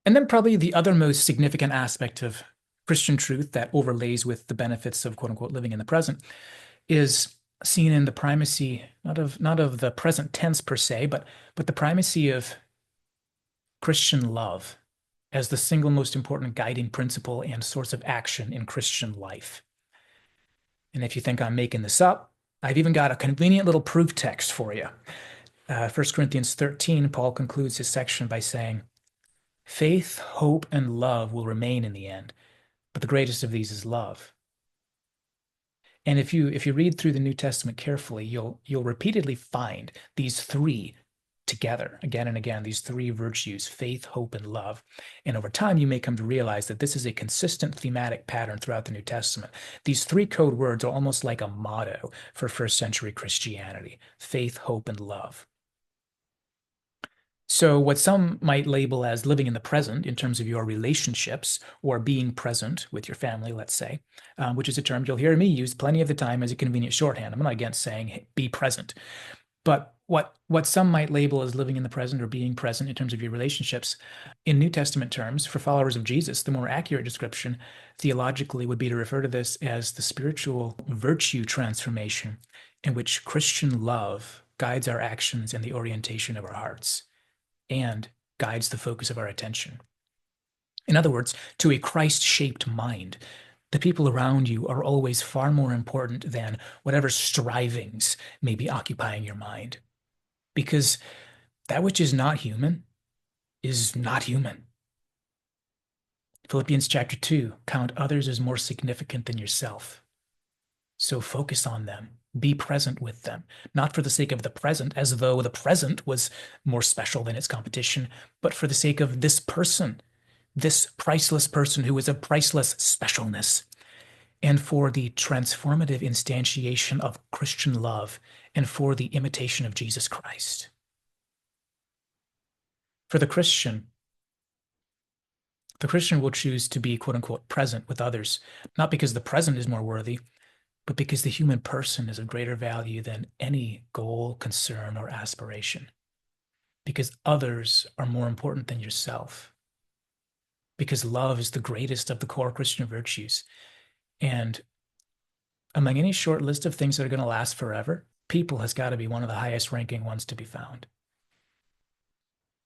And then probably the other most significant aspect of Christian truth that overlays with the benefits of quote unquote living in the present is seen in the primacy, not of the present tense per se, but the primacy of Christian love as the single most important guiding principle and source of action in Christian life. And if you think I'm making this up, I've even got a convenient little proof text for you. 1 Corinthians 13, Paul concludes his section by saying, faith, hope, and love will remain in the end, but the greatest of these is love. And if you read through the New Testament carefully, you'll repeatedly find these three together again and again, these three virtues, faith, hope, and love. And over time, you may come to realize that this is a consistent thematic pattern throughout the New Testament. These three code words are almost like a motto for first century Christianity: faith, hope, and love. So what some might label as living in the present in terms of your relationships or being present with your family, let's say, which is a term you'll hear me use plenty of the time as a convenient shorthand. I'm not against saying hey, be present. But what some might label as living in the present or being present in terms of your relationships, in New Testament terms, for followers of Jesus, the more accurate description theologically would be to refer to this as the spiritual virtue transformation in which Christian love guides our actions and the orientation of our hearts and guides the focus of our attention. In other words, to a Christ-shaped mind, the people around you are always far more important than whatever strivings may be occupying your mind. Because that which is not human is not human. Philippians chapter 2, count others as more significant than yourself. So focus on them. Be present with them, not for the sake of the present, as though the present was more special than its competition, but for the sake of this person, this priceless person who is of priceless specialness, and for the transformative instantiation of Christian love, and for the imitation of Jesus Christ. For the Christian will choose to be, quote unquote, present with others, not because the present is more worthy, but because the human person is of greater value than any goal, concern, or aspiration. Because others are more important than yourself. Because love is the greatest of the core Christian virtues. And among any short list of things that are going to last forever, people has got to be one of the highest ranking ones to be found.